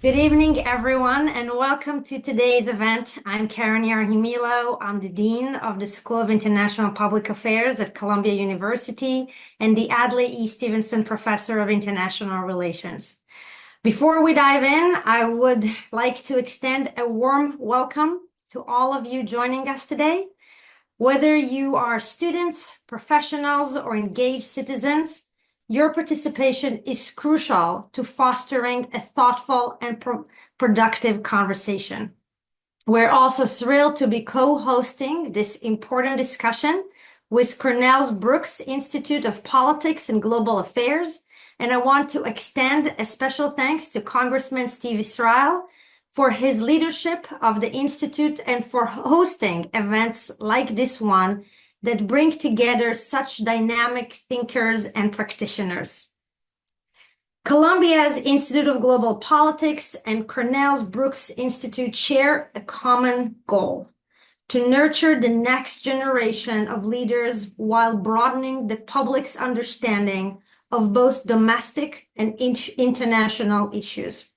Good evening, everyone, and welcome to today's event. I'm Karen Yarhimilo. I'm the Dean of the School of International Public Affairs at Columbia University and the Adlai E. Stevenson Professor of International Relations. Before we dive in, I would like to extend a warm welcome to all of you joining us today. Whether you are students, professionals, or engaged citizens, your participation is crucial to fostering a thoughtful and productive conversation. We're also thrilled to be co-hosting this important discussion with Cornell's Brooks Institute of Politics and Global Affairs, and I want to extend a special thanks to Congressman Steve Israel for his leadership of the Institute and for hosting events like this one that bring together such dynamic thinkers and practitioners. Columbia's Institute of Global Politics and Cornell's Brooks Institute share a common goal: to nurture the next generation of leaders while broadening the public's understanding of both domestic and international issues.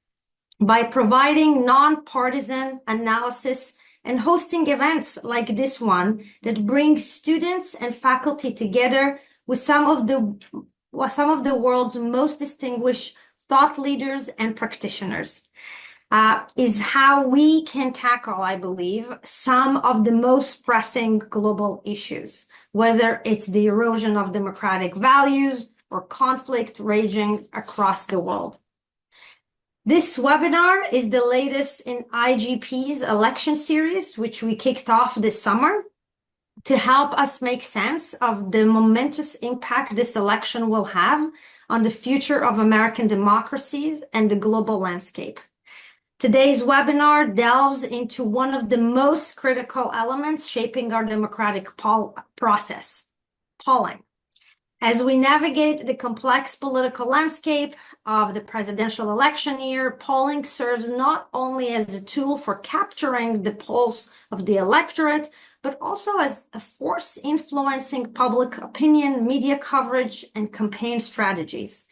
By providing nonpartisan analysis and hosting events like this one that brings students and faculty together with some of the world's most distinguished thought leaders and practitioners, is how we can tackle, I believe, some of the most pressing global issues, whether it's the erosion of democratic values or conflict raging across the world. This webinar is the latest in IGP's election series, which we kicked off this summer to help us make sense of the momentous impact this election will have on the future of American democracies and the global landscape. Today's webinar delves into one of the most critical elements shaping our democratic process: polling. As we navigate the complex political landscape of the presidential election year, polling serves not only as a tool for capturing the pulse of the electorate, but also as a force influencing public opinion, media coverage, and campaign strategies.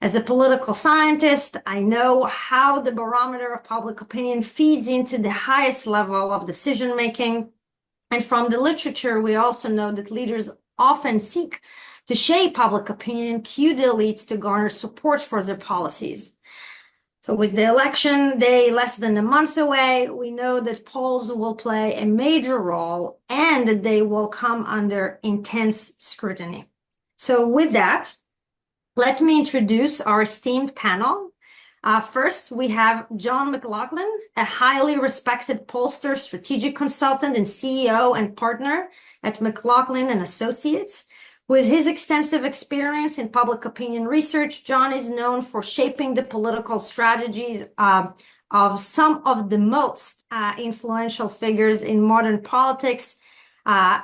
As a political scientist, I know how the barometer of public opinion feeds into the highest level of decision-making. And from the literature, we also know that leaders often seek to shape public opinion and cue the elites to garner support for their policies. So with the election day less than a month away, we know that polls will play a major role and that they will come under intense scrutiny. So with that, let me introduce our esteemed panel. First, we have John McLaughlin, a highly respected pollster, strategic consultant, and CEO and partner at McLaughlin and Associates. With his extensive experience in public opinion research, John is known for shaping the political strategies of some of the most influential figures in modern politics,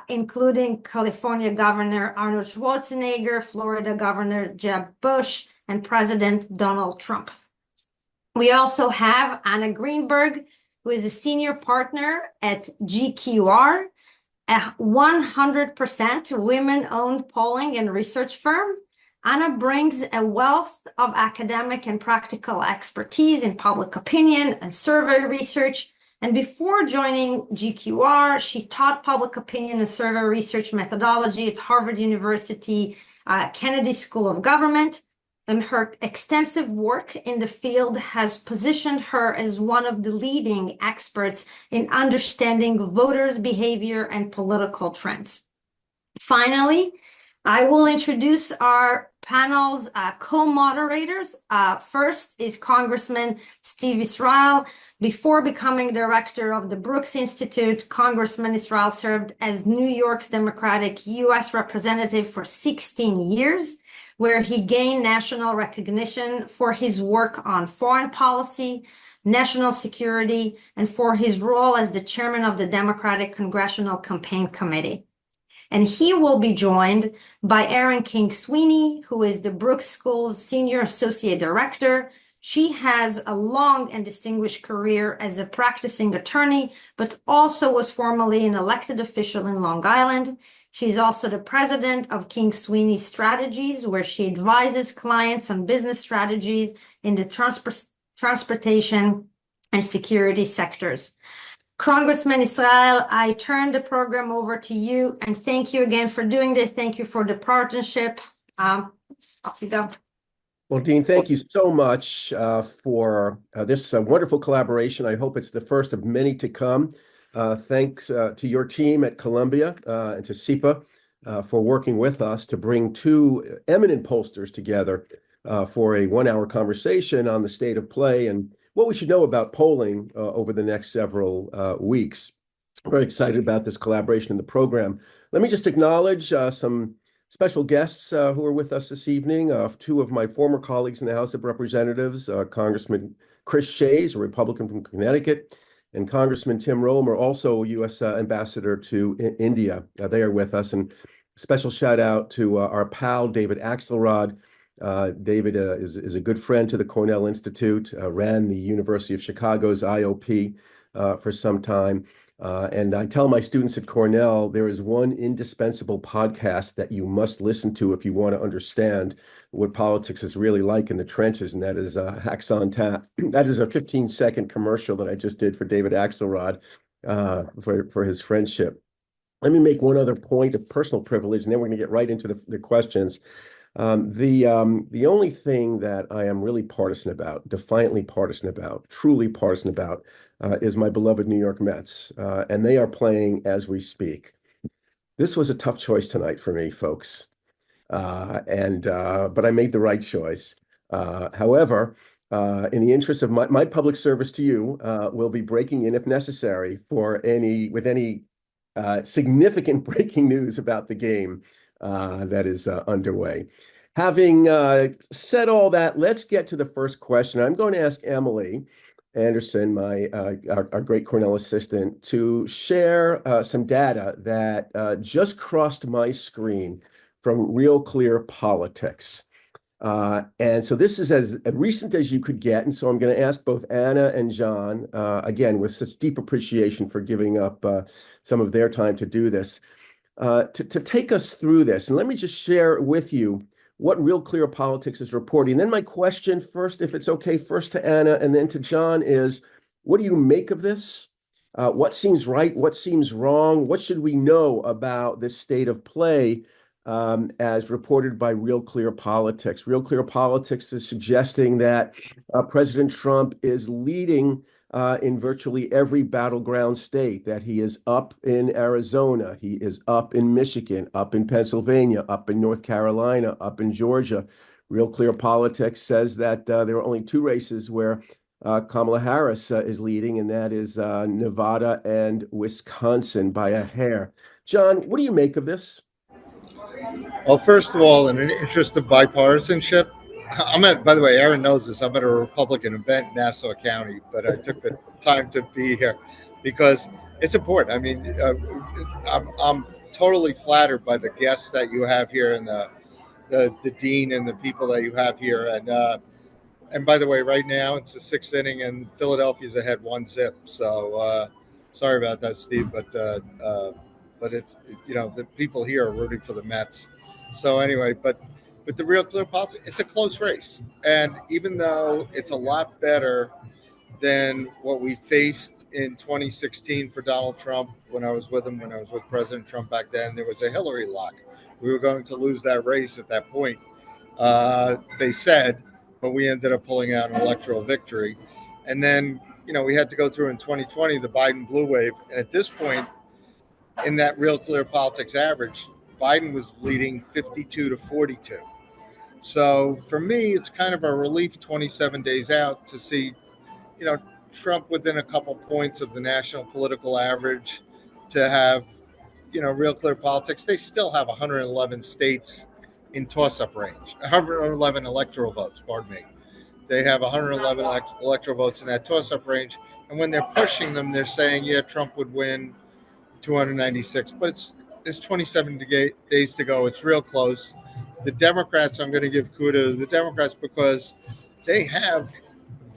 including California Governor Arnold Schwarzenegger, Florida Governor Jeb Bush, and President Donald Trump. We also have Anna Greenberg, who is a senior partner at GQR, a 100% women-owned polling and research firm. Anna brings a wealth of academic and practical expertise in public opinion and survey research. And before joining GQR, she taught public opinion and survey research methodology at Harvard University Kennedy School of Government. And her extensive work in the field has positioned her as one of the leading experts in understanding voters' behavior and political trends. Finally, I will introduce our panel's co-moderators. First is Congressman Steve Israel. Before becoming director of the Brooks Institute, Congressman Israel served as New York's Democratic U.S. representative for 16 years. Where he gained national recognition for his work on foreign policy, national security, and for his role as the chairman of the Democratic Congressional Campaign Committee. And he will be joined by Erin Sweeney, who is the Brooks School's Senior Associate Director. She has a long and distinguished career as a practicing attorney, but also was formerly an elected official in Long Island. She's also the president of Sweeney Strategies, where she advises clients on business strategies in the transportation, and security sectors. Congressman Israel, I turn the program over to you, and thank you again for doing this. Thank you for the partnership. Off you go. Well, Dean, thank you so much for this wonderful collaboration. I hope it's the first of many to come. Thanks to your team at Columbia and to SIPA for working with us to bring two eminent pollsters together for a 1-hour conversation on the state of play and what we should know about polling over the next several weeks. Very excited about this collaboration in the program. Let me just acknowledge some special guests who are with us this evening. Two of my former colleagues in the House of Representatives, Congressman Chris Shays, a Republican from Connecticut, and Congressman Tim Roemer, also U.S. Ambassador to India. They are with us. And special shout out to our pal, David Axelrod. David is a good friend to the Cornell Institute, ran the University of Chicago's IOP for some time. And I tell my students at Cornell, there is one indispensable podcast that you must listen to if you want to understand what politics is really like in the trenches, and that is Hacks on Tap. That is a 15-second commercial that I just did for David Axelrod for his friendship. Let me make one other point of personal privilege, and then we're going to get right into the questions. The only thing that I am really partisan about, defiantly partisan about, truly partisan about, is my beloved New York Mets, and they are playing as we speak. This was a tough choice tonight for me, folks, but I made the right choice. However, in the interest of my public service to you, will be breaking in if necessary with any significant breaking news about the game that is underway. Having said all that, let's get to the first question. I'm going to ask Emily Anderson, our great Cornell assistant, to share some data that just crossed my screen from Real Clear Politics. And so this is as recent as you could get. And so I'm going to ask both Anna and John, again, with such deep appreciation for giving up some of their time to do this, to take us through this. And let me just share with you what Real Clear Politics is reporting. Then my question first, if it's okay, first to Anna and then to John is, what do you make of this? What seems right? What seems wrong? What should we know about this state of play as reported by Real Clear Politics? Real Clear Politics is suggesting that President Trump is leading in virtually every battleground state, that he is up in Arizona, he is up in Michigan, up in Pennsylvania, up in North Carolina, up in Georgia. Real Clear Politics says that there are only two races where Kamala Harris is leading, and that is Nevada and Wisconsin by a hair. John, what do you make of this? Well, first of all, in an interest of bipartisanship, by the way, Erin knows this, I'm at a Republican event in Nassau County, but I took the time to be here because it's important. I mean, I'm totally flattered by the guests that you have here and the dean and the people that you have here. And by the way, right now it's the sixth inning and Philadelphia's ahead 1-0. So sorry about that, Steve, but it's, the people here are rooting for the Mets. So anyway, but with the Real Clear Politics, it's a close race. And even though it's a lot better than what we faced in 2016 for Donald Trump when I was with him, when I was with President Trump back then, there was a Hillary lock. We were going to lose that race at that point, they said, but we ended up pulling out an electoral victory. And then, we had to go through in 2020 the Biden blue wave. And at this point, in that Real Clear Politics average, Biden was leading 52-42. So for me, it's kind of a relief 27 days out to see, Trump within a couple points of the national political average, to have, Real Clear Politics. They still have 111 states in toss-up range, 111 electoral votes, pardon me. They have 111 electoral votes in that toss-up range. And when they're pushing them, they're saying, yeah, Trump would win 296, but it's 27 days to go. It's real close. The Democrats, I'm going to give kudos to the Democrats because they have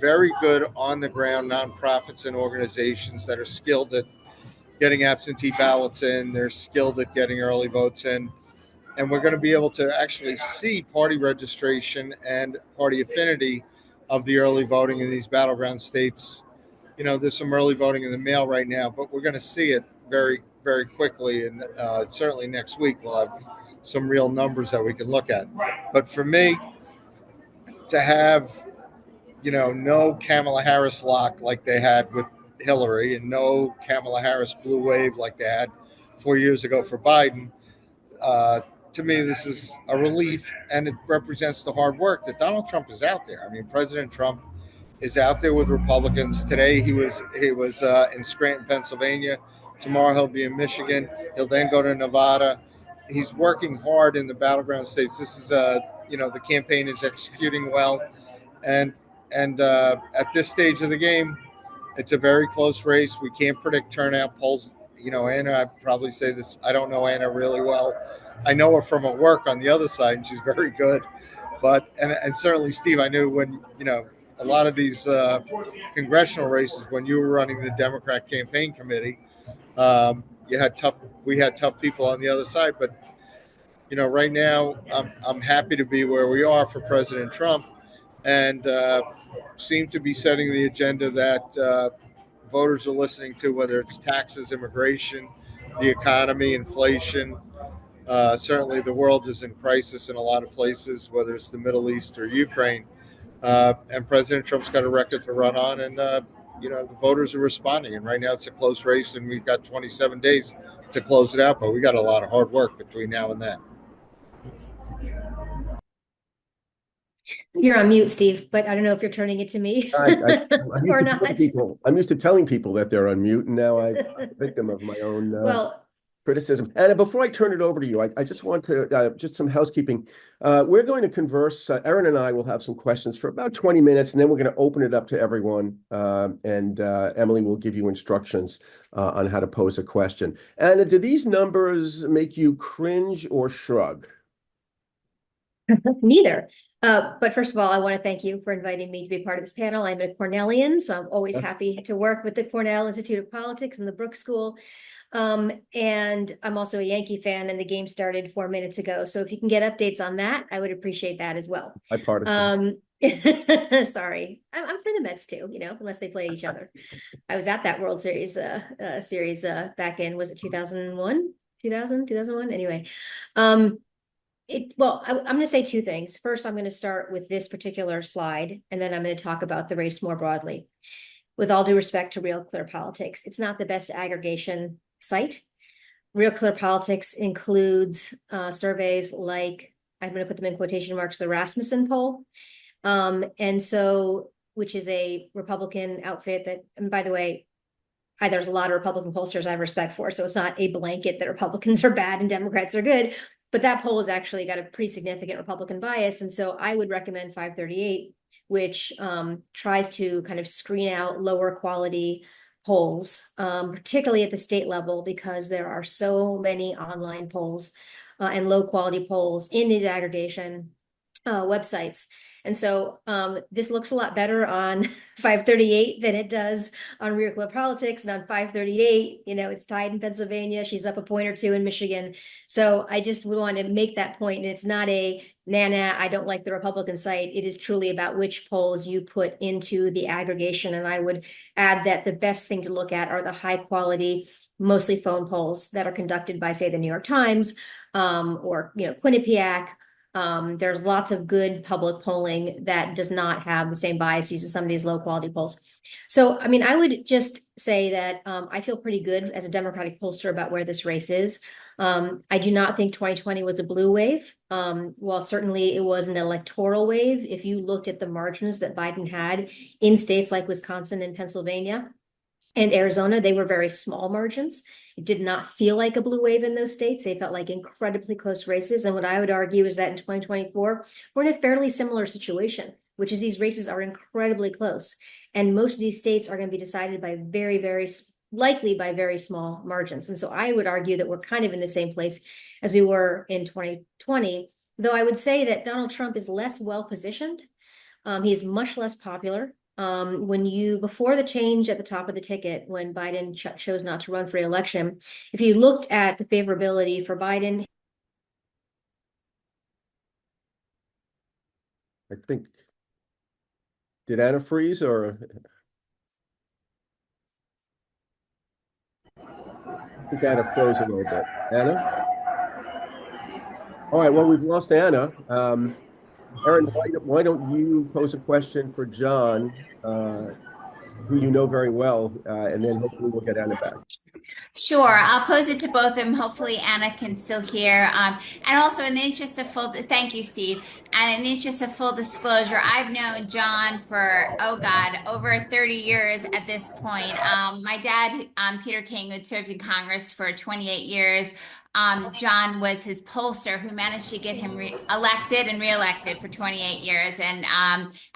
very good on-the-ground nonprofits and organizations that are skilled at getting absentee ballots in. They're skilled at getting early votes in. And we're going to be able to actually see party registration and party affinity of the early voting in these battleground states. You know, there's some early voting in the mail right now, but we're going to see it very, very quickly. And certainly next week, we'll have some real numbers that we can look at. But for me, to have, you know, no Kamala Harris lock like they had with Hillary and no Kamala Harris blue wave like they had 4 years ago for Biden, to me, this is a relief, and it represents the hard work that Donald Trump is out there. I mean, President Trump is out there with Republicans. Today, he was in Scranton, Pennsylvania. Tomorrow, he'll be in Michigan. He'll then go to Nevada. He's working hard in the battleground states. This is you know, the campaign is executing well, and at this stage of the game, it's a very close race. We can't predict turnout. Polls, you know, Anna, I probably say this, I don't know Anna really well. I know her from her work on the other side, and she's very good. But, and certainly, Steve, I knew when, you know, a lot of these congressional races, when you were running the Democrat campaign committee, we had tough people on the other side. But, you know, right now, I'm happy to be where we are for President Trump, and seem to be setting the agenda that voters are listening to, whether it's taxes, immigration, the economy, inflation. Certainly, the world is in crisis in a lot of places, whether it's the Middle East or Ukraine. And President Trump's got a record to run on, and you know, the voters are responding. And right now, it's a close race, and we've got 27 days to close it out. But we got a lot of hard work between now and then. You're on mute, Steve, but I don't know if you're turning it to me I'm used or to not. telling people, I'm used to telling people that they're on mute, and now I'm a victim of my own Well, criticism. And before I turn it over to you, I just want to, just some housekeeping. We're going to converse. Erin and I will have some questions for about 20 minutes, and then we're going to open it up to everyone. And Emily will give you instructions on how to pose a question. And do these numbers make you cringe or shrug? neither. But first of all, I want to thank you for inviting me to be part of this panel. I'm a Cornellian, so I'm always happy to work with the Cornell Institute of Politics and the Brooks School. And I'm also a Yankee fan, and the game started 4 minutes ago. So if you can get updates on that, I would appreciate that as well. Sorry, I'm for the Mets too, you know, unless they play each other. I was at that World Series back in, was it 2001? 2001? Anyway, well, I'm going to say two things. First, I'm going to start with this particular slide, and then I'm going to talk about the race more broadly. With all due respect to Real Clear Politics, it's not the best aggregation site. Real Clear Politics includes surveys like, I'm going to put them in quotation marks, the Rasmussen poll. And so, which is a Republican outfit that, and by the way, there's a lot of Republican pollsters I have respect for, so it's not a blanket that Republicans are bad and Democrats are good, but that poll has actually got a pretty significant Republican bias. And so I would recommend 538, which tries to kind of screen out lower quality polls, particularly at the state level, because there are so many online polls and low quality polls in these aggregation websites. And so this looks a lot better on 538 than it does on Real Clear Politics. And on 538, you know, it's tied in Pennsylvania. She's up a point or two in Michigan. So I just would want to make that point. And it's not a, nah, I don't like the Republican site. It is truly about which polls you put into the aggregation. And I would add that the best thing to look at are the high quality, mostly phone polls that are conducted by, say, the New York Times or, you know, Quinnipiac. There's lots of good public polling that does not have the same biases as some of these low quality polls. So, I mean, I would just say that I feel pretty good as a Democratic pollster about where this race is. I do not think 2020 was a blue wave. While certainly it was an electoral wave, if you looked at the margins that Biden had in states like Wisconsin and Pennsylvania and Arizona, they were very small margins. It did not feel like a blue wave in those states. They felt like incredibly close races. And what I would argue is that in 2024, we're in a fairly similar situation, which is these races are incredibly close. And most of these states are going to be decided by very likely by very small margins. And so I would argue that we're kind of in the same place as we were in 2020, though I would say that Donald Trump is less well positioned. He is much less popular. Before the change at the top of the ticket, when Biden chose not to run for re-election, if you looked at the favorability for Biden. I think, Did Anna freeze or? I think Anna froze a little bit. Anna? All right, well, we've lost Anna. Erin, why don't you pose a question for John, who you know very well, and then hopefully we'll get Anna back. Sure, I'll pose it to both of them. Hopefully Anna can still hear. And also in the interest of thank you, Steve. And in the interest of full disclosure, I've known John for, oh God, over 30 years at this point. My dad, Peter King, who had served in Congress for 28 years. John was his pollster who managed to get him elected and reelected for 28 years. And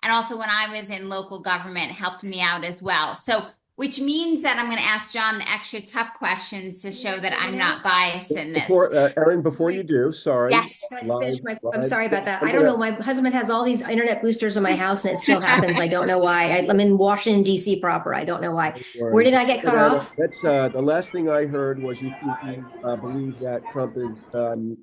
also when I was in local government, helped me out as well. So which means that I'm going to ask John the extra tough questions to show that I'm not biased in this. Erin, before you do, sorry. Yes. I'm sorry about that. I don't know. My husband has all these internet boosters in my house and it still happens. I don't know why. I'm in Washington, D.C. proper. I don't know why. Where did I get cut off? That's the last thing I heard was you believe that Trump is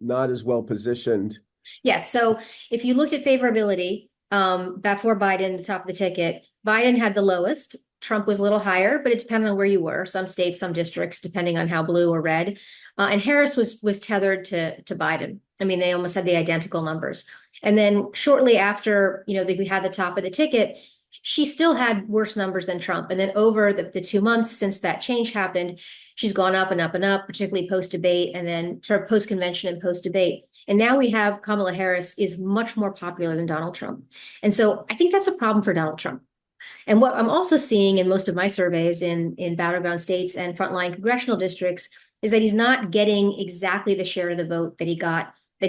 not as well positioned. Yes. So if you looked at favorability before Biden, the top of the ticket, Biden had the lowest. Trump was a little higher, but it depended on where you were. Some states, some districts, depending on how blue or red. And Harris was tethered to Biden. I mean, they almost had the identical numbers. And then shortly after, we had the top of the ticket, she still had worse numbers than Trump. And then over the 2 months since that change happened, she's gone up and up and up, particularly post-debate and then for post-convention and post-debate. And now we have Kamala Harris is much more popular than Donald Trump. And so I think that's a problem for Donald Trump. And what I'm also seeing in most of my surveys in battleground states and frontline congressional districts is that he's not getting exactly the share of the vote that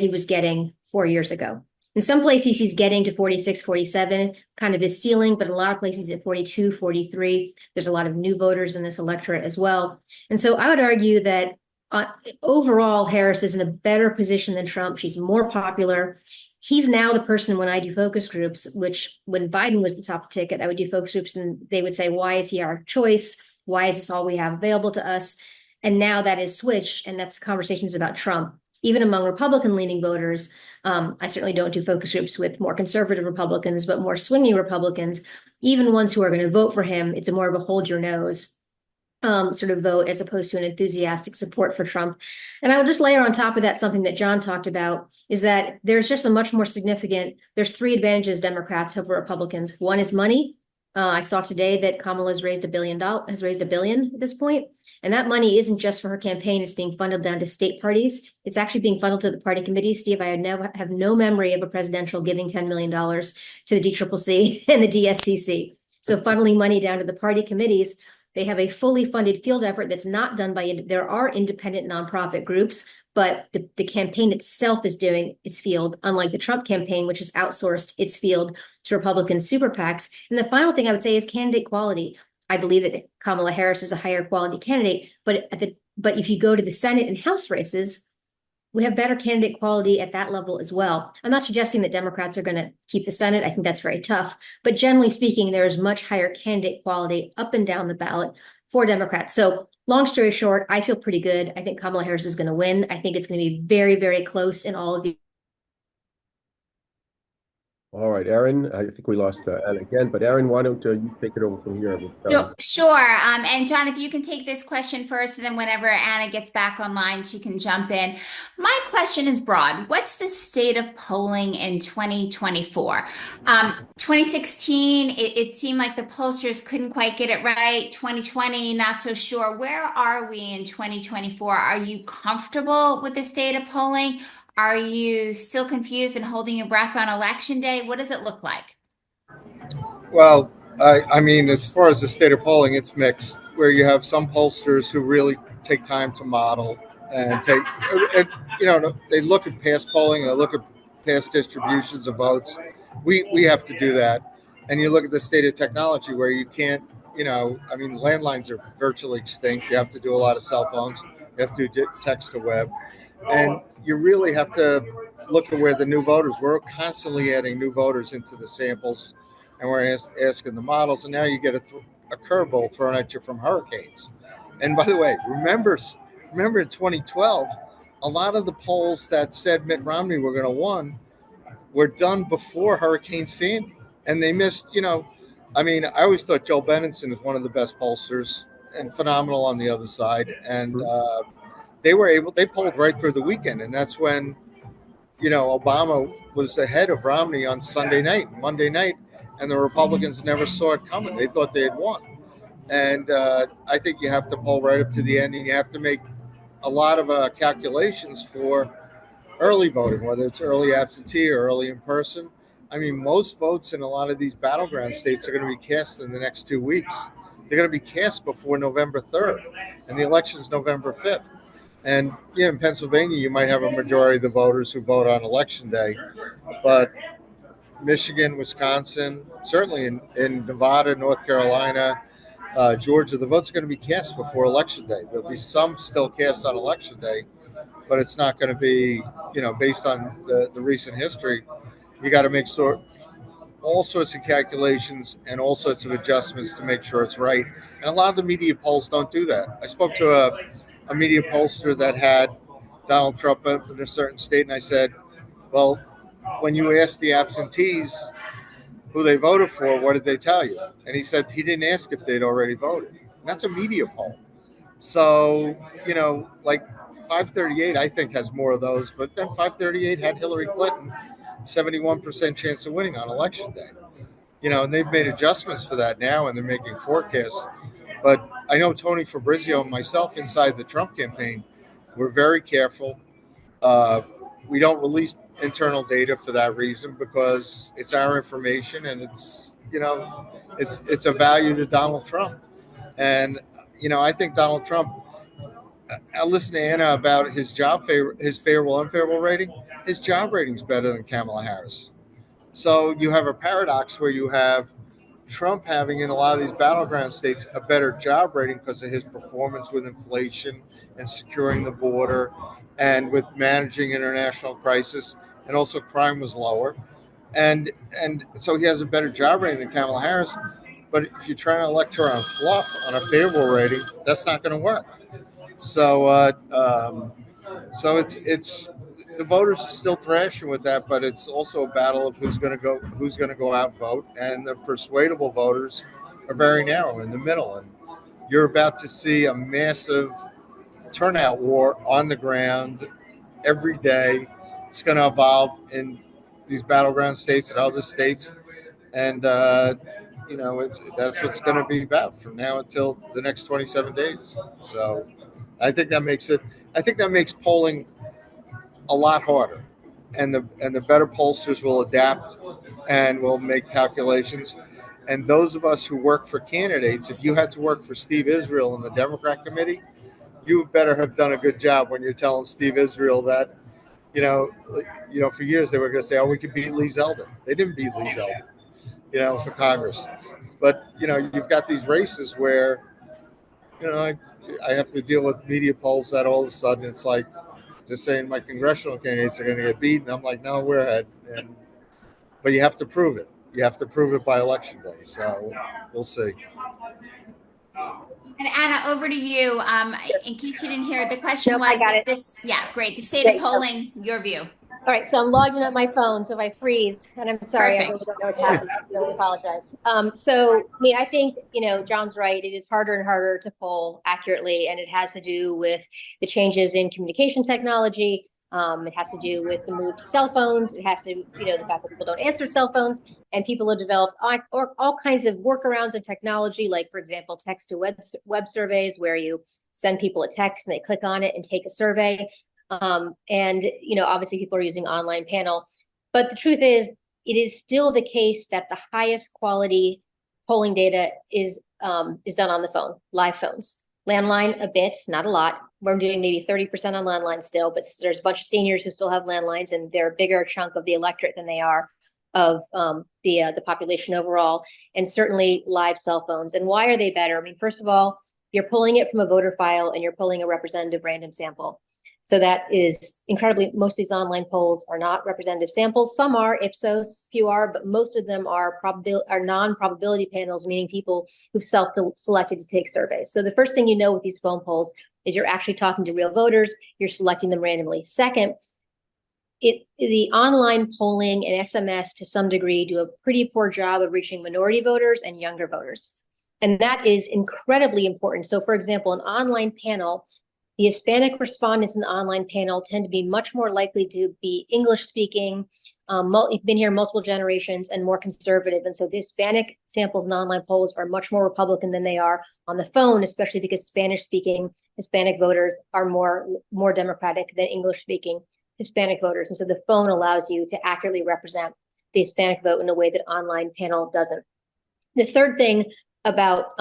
he was getting 4 years ago. In some places, he's getting to 46, 47, kind of his ceiling, but in a lot of places at 42, 43. There's a lot of new voters in this electorate as well. And so I would argue that overall, Harris is in a better position than Trump. She's more popular. He's now the person when I do focus groups, which when Biden was the top of the ticket, I would do focus groups and they would say, why is he our choice? Why is this all we have available to us? And now that is switched, and that's conversations about Trump. Even among Republican-leaning voters, I certainly don't do focus groups with more conservative Republicans, but more swingy Republicans, even ones who are going to vote for him. It's a more of a hold your nose sort of vote as opposed to an enthusiastic support for Trump. And I will just layer on top of that something that John talked about is that there's just a much more significant, there's three advantages Democrats have over Republicans. One is money. I saw today that Kamala has raised $1 billion at this point. And that money isn't just for her campaign, it's being funneled down to state parties. It's actually being funneled to the party committees. Steve, I have no memory of a presidential giving $10 million to the DCCC and the DSCC. So funneling money down to the party committees. They have a fully funded field effort that's not done by, there are independent nonprofit groups, but the campaign itself is doing its field, unlike the Trump campaign, which has outsourced its field to Republican super PACs. And the final thing I would say is candidate quality. I believe that Kamala Harris is a higher quality candidate, but if you go to the Senate and House races, we have better candidate quality at that level as well. I'm not suggesting that Democrats are going to keep the Senate. I think that's very tough. But generally speaking, there is much higher candidate quality up and down the ballot for Democrats. So long story short, I feel pretty good. I think Kamala Harris is going to win. I think it's going to be very, very close in all of you. All right, Erin, I think we lost Anna again, but Erin, why don't you take it over from here? Sure. And John, if you can take this question first, and then whenever Anna gets back online, she can jump in. My question is broad. What's the state of polling in 2024? 2016, it seemed like the pollsters couldn't quite get it right. 2020, not so sure. Where are we in 2024? Are you comfortable with the state of polling? Are you still confused and holding your breath on election day? What does it look like? Well, I mean, as far as the state of polling, it's mixed, where you have some pollsters who really take time to model and they look at past polling, they look at past distributions of votes. We have to do that. And you look at the state of technology where you can't, landlines are virtually extinct. You have to do a lot of cell phones. You have to do text to web. And you really have to look at where the new voters, we're constantly adding new voters into the samples, and we're asking the models. And now you get a curveball thrown at you from hurricanes. And by the way, remember in 2012, a lot of the polls that said Mitt Romney were going to win were done before Hurricane Sandy. And they missed, I mean, I always thought Joe Benenson is one of the best pollsters and phenomenal on the other side. And they polled right through the weekend. And that's when, Obama was ahead of Romney on Sunday night, Monday night, and the Republicans never saw it coming. They thought they had won. And I think you have to poll right up to the end, and you have to make a lot of calculations for early voting, whether it's early absentee or early in person. I mean, most votes in a lot of these battleground states are going to be cast in the next 2 weeks. They're going to be cast before November 3rd, and the election is November 5th. And in Pennsylvania, you might have a majority of the voters who vote on election day, but Michigan, Wisconsin, certainly in Nevada, North Carolina, Georgia, the votes are going to be cast before election day. There'll be some still cast on election day, but it's not going to be, based on the recent history. You got to make all sorts of calculations and all sorts of adjustments to make sure it's right. And a lot of the media polls don't do that. I spoke to a media pollster that had Donald Trump in a certain state, and I said, well, when you asked the absentees who they voted for, what did they tell you? And he said he didn't ask if they'd already voted. And that's a media poll. So, like 538, I think, has more of those, but then 538 had Hillary Clinton 71% chance of winning on election day. And they've made adjustments for that now, and they're making forecasts. But I know Tony Fabrizio and myself inside the Trump campaign, we're very careful. We don't release internal data for that reason, because it's our information, and it's a value to Donald Trump. And I think Donald Trump, I listened to Anna about his favorable, unfavorable rating. His job rating's better than Kamala Harris. So you have a paradox where you have Trump having, in a lot of these battleground states, a better job rating because of his performance with inflation and securing the border and with managing international crisis, and also crime was lower. And so he has a better job rating than Kamala Harris. But if you're trying to elect her on fluff, on a favorable rating, that's not going to work. So, it's the voters are still thrashing with that, but it's also a battle of who's going to go out and vote, and the persuadable voters are very narrow in the middle. And you're about to see a massive turnout war on the ground every day. It's going to evolve in these battleground states and other states, and that's what it's going to be about from now until the next 27 days. So I think that makes polling a lot harder, and the better pollsters will adapt and will make calculations. And those of us who work for candidates, if you had to work for Steve Israel in the Democrat committee, you better have done a good job when you're telling Steve Israel that, for years they were going to say, oh, we could beat Lee Zeldin. They didn't beat Lee Zeldin, for Congress. But, you've got these races where, I have to deal with media polls that all of a sudden it's like just saying my congressional candidates are going to get beaten. I'm like, no, we're ahead. But you have to prove it. You have to prove it by election day. So we'll see. And Anna, over to you. In case you didn't hear, the question Nope, was I got it. Great. The state of polling, your view. All right, so I'm logged in on my phone, so if I freeze, and I'm sorry, I Perfect. really don't know what's happening. I really apologize. I think, John's right. It is harder and harder to poll accurately, and it has to do with the changes in communication technology. It has to do with the move to cell phones. It has to, the fact that people don't answer cell phones, and people have developed all kinds of workarounds and technology, like, for example, text to web surveys, where you send people a text and they click on it and take a survey. Obviously people are using online panel, but the truth is, it is still the case that the highest quality polling data is done on the phone, live phones. Landline, a bit, not a lot. We're doing maybe 30% on landline still, but there's a bunch of seniors who still have landlines, and they're a bigger chunk of the electorate than they are of the population overall, and certainly live cell phones. And why are they better? I mean, first of all, you're pulling it from a voter file, and you're pulling a representative random sample. So that is incredibly, most of these online polls are not representative samples. Some are, Ipsos, few are, but most of them are non-probability panels, meaning people who've self-selected to take surveys. So the first thing with these phone polls is you're actually talking to real voters, you're selecting them randomly. Second, the online polling and SMS to some degree do a pretty poor job of reaching minority voters and younger voters. And that is incredibly important. So for example, an online panel, the Hispanic respondents in the online panel tend to be much more likely to be English speaking, been here multiple generations, and more conservative. And so the Hispanic samples in online polls are much more Republican than they are on the phone, especially because Spanish speaking Hispanic voters are more Democratic than English speaking Hispanic voters. And so the phone allows you to accurately represent the Hispanic vote in a way that online panel doesn't. The third thing about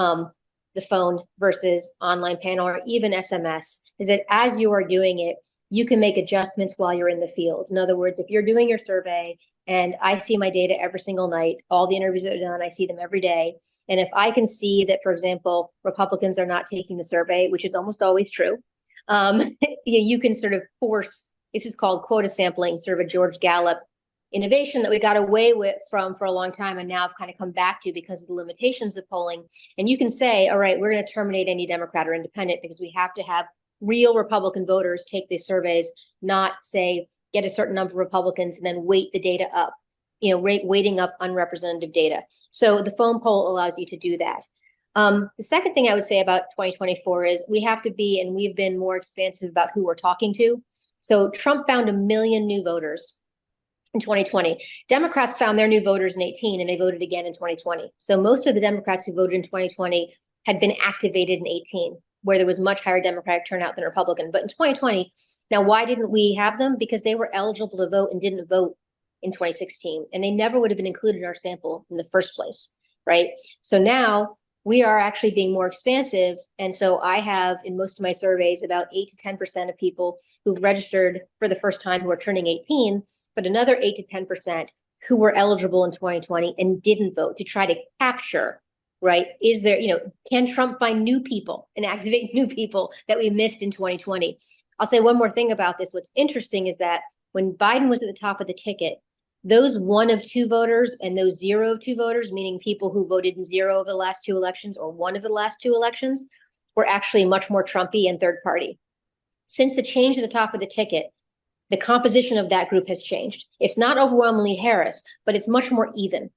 the phone versus online panel or even SMS is that as you are doing it, you can make adjustments while you're in the field. In other words, if you're doing your survey and I see my data every single night, all the interviews that are done, I see them every day. And if I can see that, for example, Republicans are not taking the survey, which is almost always true, you can sort of force, this is called quota sampling, sort of a George Gallup innovation that we got away with for a long time and now have kind of come back to because of the limitations of polling. And you can say, all right, we're going to terminate any Democrat or independent because we have to have real Republican voters take these surveys, not say get a certain number of Republicans and then weight the data up, weighting up unrepresentative data. So the phone poll allows you to do that. The second thing I would say about 2024 is we have to be, and we've been more expansive about who we're talking to. So Trump found 1 million new voters in 2020. Democrats found their new voters in 2018 and they voted again in 2020. So most of the Democrats who voted in 2020 had been activated in 2018, where there was much higher Democratic turnout than Republican. But in 2020, now why didn't we have them? Because they were eligible to vote and didn't vote in 2016. And they never would have been included in our sample in the first place, right? So now we are actually being more expansive. And so I have in most of my surveys about 8 to 10% of people who've registered for the first time who are turning 18, but another 8 to 10% who were eligible in 2020 and didn't vote to try to capture, right? Is there, can Trump find new people and activate new people that we missed in 2020? I'll say one more thing about this. What's interesting is that when Biden was at the top of the ticket, those 1 of 2 voters and those 0 of 2 voters, meaning people who voted in 0 of the last 2 elections or 1 of the last 2 elections, were actually much more Trumpy and third party. Since the change at the top of the ticket, the composition of that group has changed. It's not overwhelmingly Harris, but it's much more even,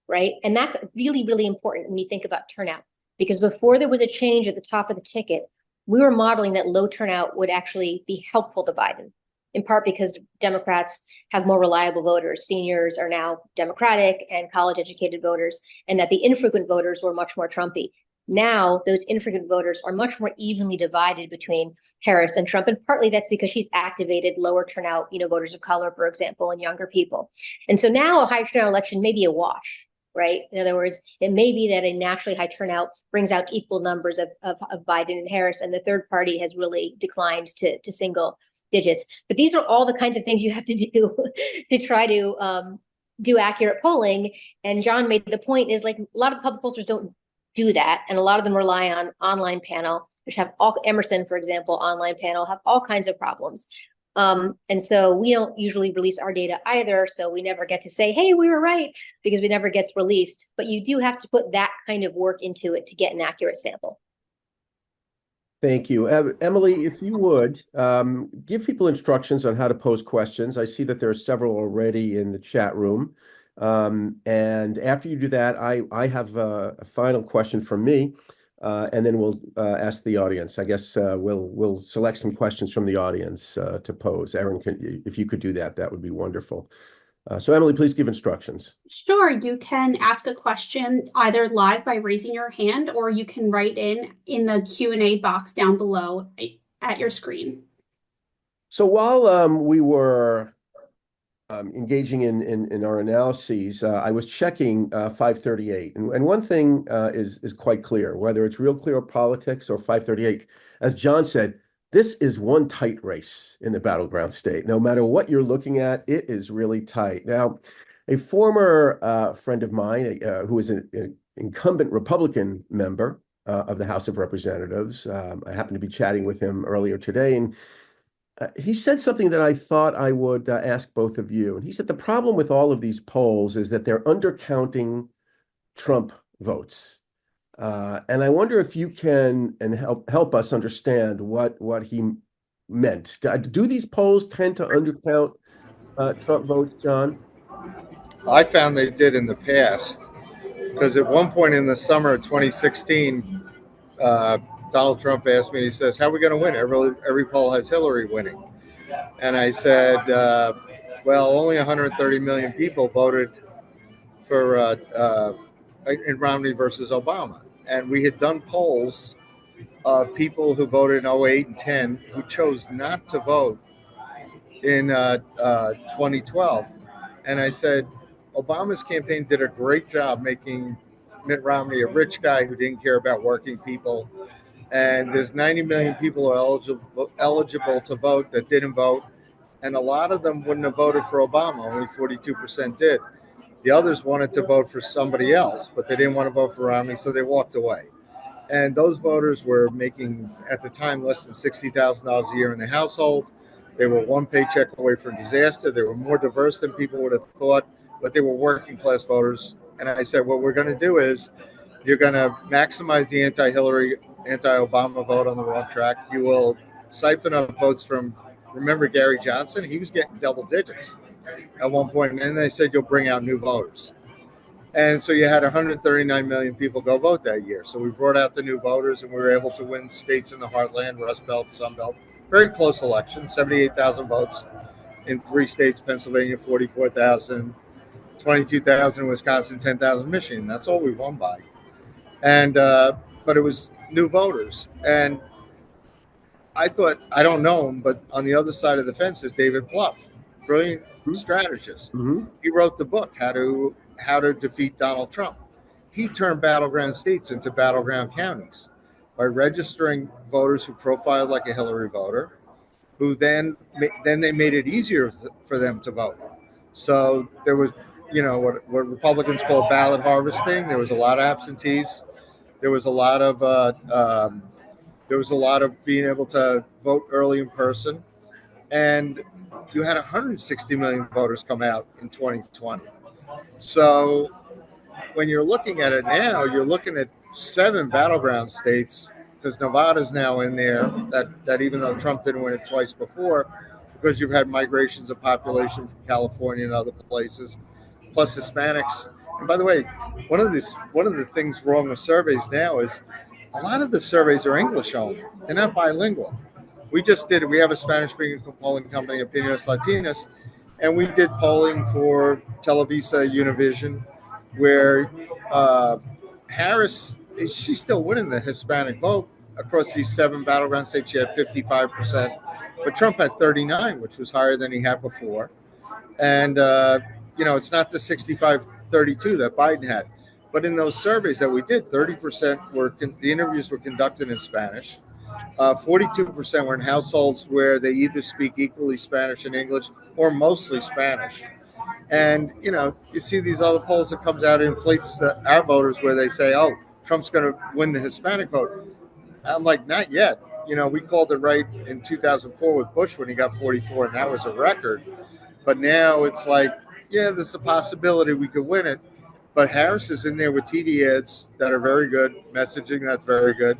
right? And that's really, really important when you think about turnout, because before there was a change at the top of the ticket, we were modeling that low turnout would actually be helpful to Biden, in part because Democrats have more reliable voters. Seniors are now Democratic and college-educated voters, and that the infrequent voters were much more Trumpy. Now, those infrequent voters are much more evenly divided between Harris and Trump, and partly that's because she's activated lower turnout, voters of color, for example, and younger people. And so now a high turnout election may be a wash, right? In other words, it may be that a naturally high turnout brings out equal numbers of Biden and Harris, and the third party has really declined to single digits. But these are all the kinds of things you have to do to try to do accurate polling. And John made the point is like a lot of public pollsters don't do that. And a lot of them rely on online panel, which have Emerson, for example, online panel, have all kinds of problems. And so we don't usually release our data either. So we never get to say, hey, we were right, because it never gets released. But you do have to put that kind of work into it to get an accurate sample. Thank you. Emily, if you would, give people instructions on how to pose questions. I see that there are several already in the chat room. And after you do that, I have a final question from me, and then we'll ask the audience. I guess we'll select some questions from the audience to pose. Erin, if you could do that, that would be wonderful. So Emily, please give instructions. Sure, you can ask a question either live by raising your hand, or you can write in the Q&A box down below at your screen. So while we were engaging in our analyses, I was checking 538, and one thing is quite clear, whether it's Real Clear Politics or 538. As John said, this is one tight race in the battleground state. No matter what you're looking at, it is really tight. Now, a former friend of mine who is an incumbent Republican member of the House of Representatives, I happened to be chatting with him earlier today, and he said something that I thought I would ask both of you. And he said the problem with all of these polls is that they're undercounting Trump votes. And I wonder if you can help us understand what he meant. Do these polls tend to undercount Trump votes, John? I found they did in the past, because at one point in the summer of 2016, Donald Trump asked me, he says, how are we going to win? Every poll has Hillary winning. And I said, well, only 130 million people voted for in Romney versus Obama. And we had done polls of people who voted in 08 and 10 who chose not to vote in 2012. And I said, Obama's campaign did a great job making Mitt Romney a rich guy who didn't care about working people. And there's 90 million people who are eligible to vote that didn't vote. And a lot of them wouldn't have voted for Obama. Only 42% did. The others wanted to vote for somebody else, but they didn't want to vote for Romney, so they walked away. And those voters were making, at the time, less than $60,000 a year in the household. They were one paycheck away from disaster. They were more diverse than people would have thought, but they were working class voters. And I said, what we're going to do is you're going to maximize the anti-Hillary, anti-Obama vote on the wrong track. You will siphon up votes from, remember Gary Johnson? He was getting double digits at one point. And then they said, you'll bring out new voters. And so you had 139 million people go vote that year. So we brought out the new voters, and we were able to win states in the heartland, Rust Belt, Sun Belt. Very close election, 78,000 votes in 3 states, Pennsylvania, 44,000, 22,000 in Wisconsin, 10,000 Michigan. That's all we won by. And but it was new voters. And I thought, I don't know him, but on the other side of the fence is David Plouffe, brilliant strategist. Mm-hmm. He wrote the book, How to Defeat Donald Trump. He turned battleground states into battleground counties by registering voters who profiled like a Hillary voter, who then they made it easier for them to vote. So there was, what Republicans call ballot harvesting. There was a lot of absentees. There was a lot of being able to vote early in person, and you had 160 million voters come out in 2020. So when you're looking at it now, you're looking at 7 battleground states, because Nevada's now in there, that even though Trump didn't win it twice before, because you've had migrations of population from California and other places, plus Hispanics. And by the way, one of the things wrong with surveys now is a lot of the surveys are English only. They're not bilingual. We have a Spanish-speaking polling company, Opiniones Latinas, and we did polling for Televisa, Univision, where Harris, she's still winning the Hispanic vote across these 7 battleground states. She had 55%, but Trump had 39, which was higher than he had before. And, it's not the 65-32 that Biden had. But in those surveys that we did, 30% the interviews were conducted in Spanish. 42% were in households where they either speak equally Spanish and English or mostly Spanish. And, you see these other polls that comes out, inflates our voters where they say, oh, Trump's going to win the Hispanic vote. I'm like, not yet. We called it right in 2004 with Bush when he got 44, and that was a record. But now it's like, yeah, there's a possibility we could win it. But Harris is in there with TV ads that are very good, messaging that's very good,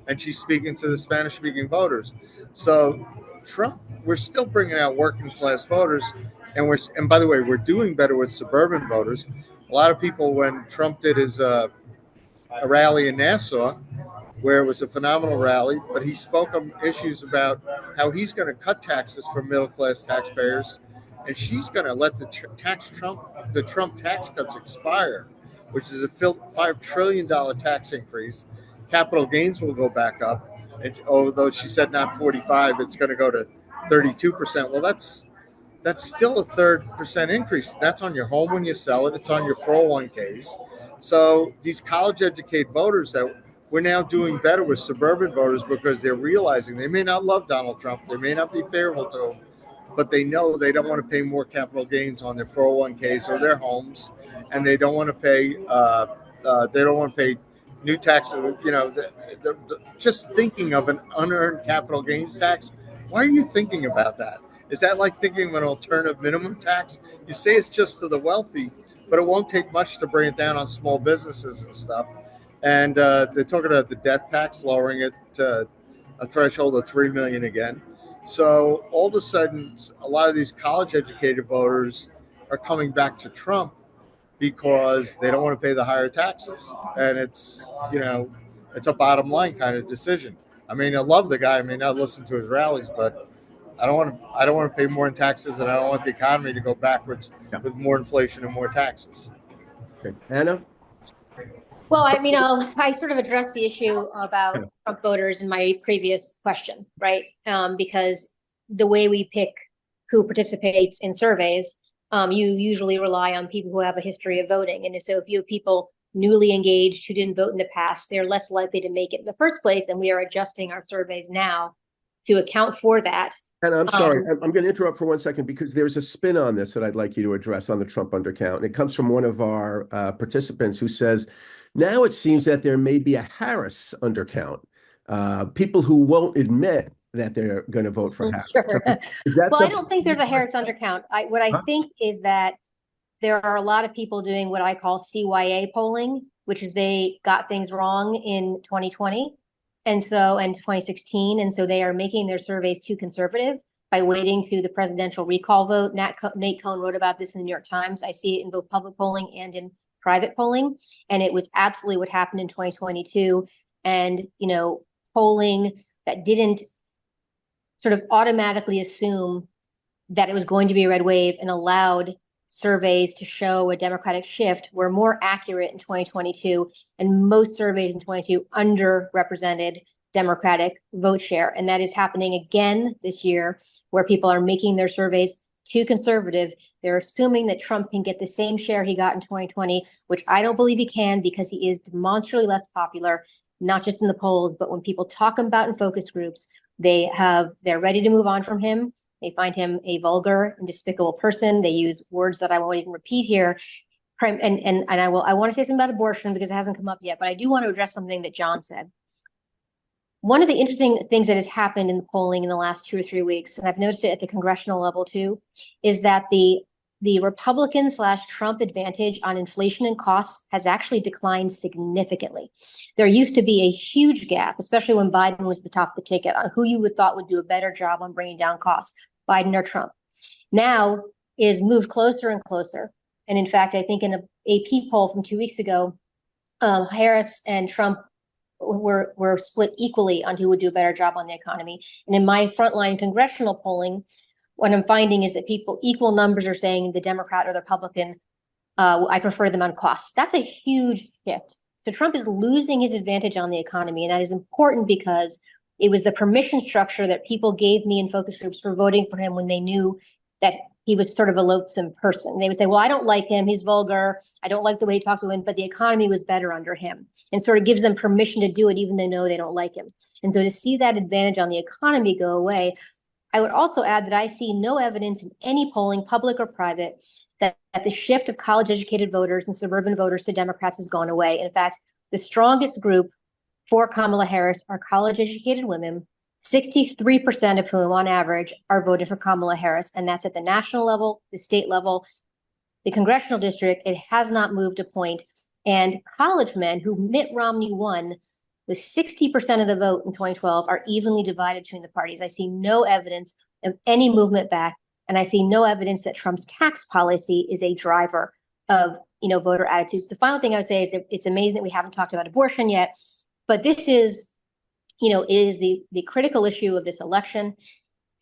and she's speaking to the Spanish-speaking voters. So Trump, we're still bringing out working-class voters, and by the way, we're doing better with suburban voters. A lot of people, when Trump did his a rally in Nassau, where it was a phenomenal rally, but he spoke on issues about how he's going to cut taxes for middle-class taxpayers, and she's going to let the Trump tax cuts expire, which is a $5 trillion tax increase. Capital gains will go back up. And although she said not 45, it's going to go to 32%. Well, that's still a 3% increase. That's on your home when you sell it. It's on your 401ks. So these college-educated voters that we're now doing better with suburban voters, because they're realizing they may not love Donald Trump. They may not be favorable to him, but they know they don't want to pay more capital gains on their 401ks or their homes, and they don't want to pay. New tax. Just thinking of an unearned capital gains tax. Why are you thinking about that? Is that like thinking of an alternative minimum tax? You say it's just for the wealthy, but it won't take much to bring it down on small businesses and stuff. And they're talking about the death tax, lowering it to a threshold of $3 million again. So all of a sudden, a lot of these college-educated voters are coming back to Trump because they don't want to pay the higher taxes, and it's it's a bottom line kind of decision. I mean, I love the guy. I may not listen to his rallies, but I don't want to pay more in taxes, and I don't want the economy to go backwards with more inflation and more taxes. Okay. Anna? Well, I mean, I sort of addressed the issue about Trump voters in my previous question, right? Because the way we pick who participates in surveys, you usually rely on people who have a history of voting. And so if you have people newly engaged who didn't vote in the past, they're less likely to make it in the first place. And we are adjusting our surveys now to account for that. And I'm sorry, I'm going to interrupt for 1 second because there's a spin on this that I'd like you to address on the Trump undercount. And it comes from one of our participants who says, now it seems that there may be a Harris undercount. People who won't admit that they're going to vote for Harris. Sure. Well, I don't think there's a Harris undercount. What I think is that there are a lot of people doing what I call CYA polling, which is they got things wrong in 2020 and 2016. And so they are making their surveys too conservative by waiting to the presidential recall vote. Nate Cohn wrote about this in the New York Times. I see it in both public polling and in private polling. And it was absolutely what happened in 2022. And, polling that didn't sort of automatically assume that it was going to be a red wave and allowed surveys to show a Democratic shift were more accurate in 2022. And most surveys in 22 underrepresented Democratic vote share. And that is happening again this year, where people are making their surveys too conservative. They're assuming that Trump can get the same share he got in 2020, which I don't believe he can, because he is demonstrably less popular, not just in the polls, but when people talk about in focus groups, they're ready to move on from him. They find him a vulgar and despicable person. They use words that I won't even repeat here. And I want to say something about abortion because it hasn't come up yet, but I do want to address something that John said. One of the interesting things that has happened in the polling in the last 2 or 3 weeks, and I've noticed it at the congressional level too, is that the Republican/Trump advantage on inflation and costs has actually declined significantly. There used to be a huge gap, especially when Biden was the top of the ticket, on who you would thought would do a better job on bringing down costs, Biden or Trump. Now is moved closer and closer. And in fact, I think in an AP poll from 2 weeks ago, Harris and Trump were split equally on who would do a better job on the economy. And in my frontline congressional polling, what I'm finding is that equal numbers are saying the Democrat or the Republican, I prefer them on costs. That's a huge shift. So Trump is losing his advantage on the economy. And that is important because it was the permission structure that people gave me in focus groups for voting for him when they knew that he was sort of a loathsome person. They would say, well, I don't like him. He's vulgar. I don't like the way he talks to women, but the economy was better under him, and sort of gives them permission to do it, even though they know they don't like him. And so to see that advantage on the economy go away, I would also add that I see no evidence in any polling, public or private, that the shift of college-educated voters and suburban voters to Democrats has gone away. In fact, the strongest group for Kamala Harris are college-educated women, 63% of whom, on average, are voting for Kamala Harris. And that's at the national level, the state level, the congressional district. It has not moved a point. And college men who Mitt Romney won with 60% of the vote in 2012 are evenly divided between the parties. I see no evidence of any movement back. And I see no evidence that Trump's tax policy is a driver of, voter attitudes. The final thing I would say is that it's amazing that we haven't talked about abortion yet, but this is the critical issue of this election.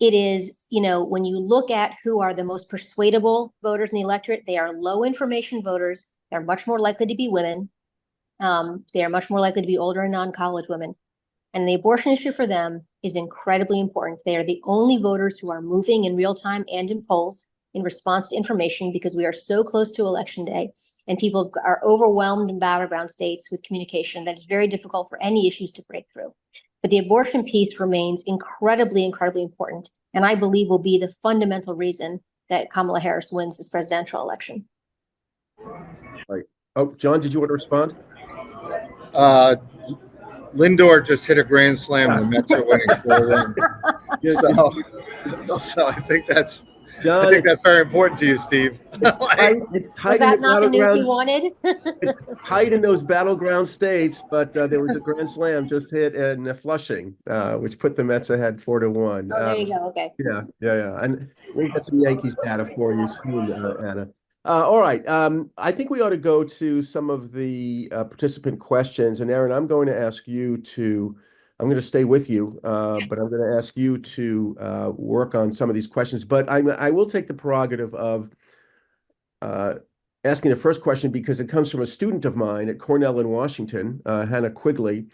It is, when you look at who are the most persuadable voters in the electorate, they are low information voters. They're much more likely to be women. They are much more likely to be older and non-college women. And the abortion issue for them is incredibly important. They are the only voters who are moving in real time and in polls in response to information, because we are so close to election day and people are overwhelmed in battleground states with communication that it's very difficult for any issues to break through. But the abortion piece remains incredibly, incredibly important, and I believe will be the fundamental reason that Kamala Harris wins this presidential election. Right. Oh, John, did you want to respond? Lindor just hit a grand slam. The Mets are winning 4-1. So I think that's John, I think that's very important to you, Steve. it's tight. It's Was tight in the that not the news battleground. you wanted? Tight in those battleground states, but there was a grand slam just hit in Flushing, which put the Mets ahead 4-1. Oh, there you go. Okay. Yeah. And we'll get some Yankees data for you soon, Anna. All right. I think we ought to go to some of the participant questions. And Erin, I'm going to stay with you, but I'm going to ask you to work on some of these questions. But I will take the prerogative of asking the first question because it comes from a student of mine at Cornell in Washington, Hannah Quigley,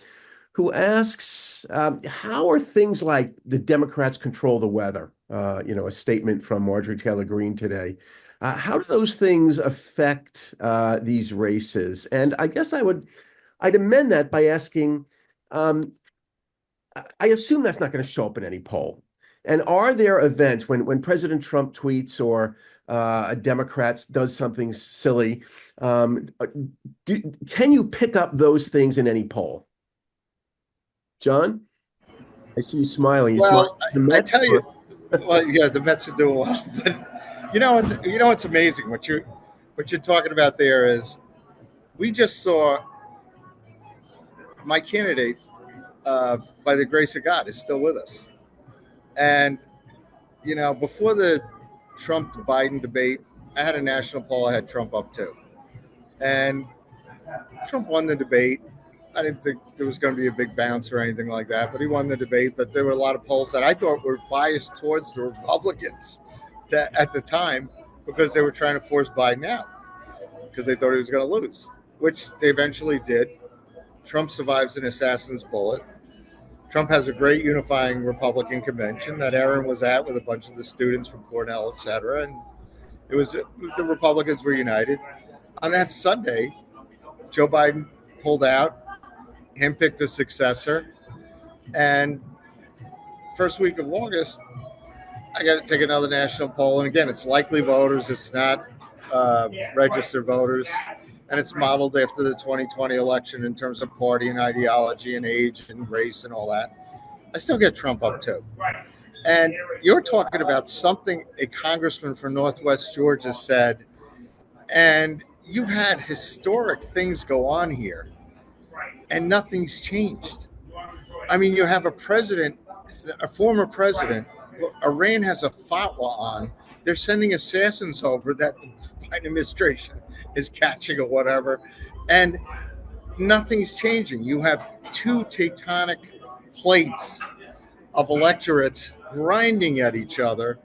who asks, how are things like the Democrats control the weather? A statement from Marjorie Taylor Greene today. How do those things affect these races? And I guess I'd amend that by asking, I assume that's not going to show up in any poll. And are there events when President Trump tweets or a Democrat does something silly, can you pick up those things in any poll? John, I see you smiling. Well, I Mets, tell you, well, yeah, the Mets are doing well, but you know what's amazing. What you're talking about there is, we just saw my candidate, by the grace of God, is still with us, and before the Trump to Biden debate, I had a national poll. I had Trump up too, and Trump won the debate. I didn't think there was going to be a big bounce or anything like that, but he won the debate. But there were a lot of polls that I thought were biased towards the Republicans that at the time, because they were trying to force Biden out because they thought he was going to lose, which they eventually did. Trump survives an assassin's bullet. Trump has a great unifying Republican convention that Erin was at with a bunch of the students from Cornell, et cetera. And the Republicans were united. On that Sunday, Joe Biden pulled out, handpicked a successor, and first week of August, I got to take another national poll. And again, it's likely voters. It's not registered voters. And it's modeled after the 2020 election in terms of party and ideology and age and race and all that. I still get Trump up too. And you're talking about something a congressman from Northwest Georgia said, and you've had historic things go on here, and nothing's changed. I mean, you have a former president, Iran has a fatwa on. They're sending assassins over that the Biden administration is catching or whatever, and nothing's changing. You have two tectonic plates of electorates grinding at each other,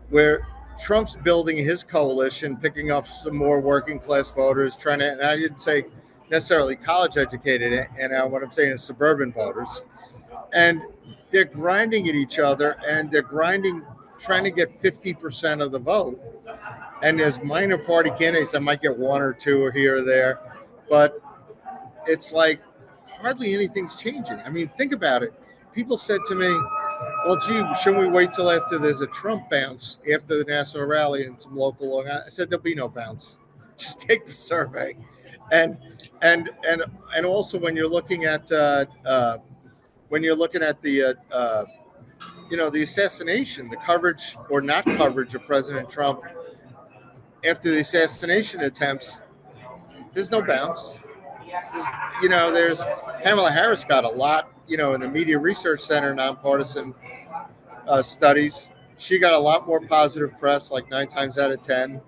where Trump's building his coalition, picking up some more working class voters, and I didn't say necessarily college educated, and what I'm saying is suburban voters, and they're grinding at each other, and they're trying to get 50% of the vote. And there's minor party candidates that might get one or two or here or there, but it's like hardly anything's changing. I mean, think about it. People said to me, well, gee, shouldn't we wait till after there's a Trump bounce after the national rally and some local? I said, there'll be no bounce. Just take the survey. And also when you're looking at the the assassination, the coverage or not coverage of President Trump after the assassination attempts, there's no bounce. There's Kamala Harris got a lot, in the Media Research Center nonpartisan studies. She got a lot more positive press, like 9 times out of 10,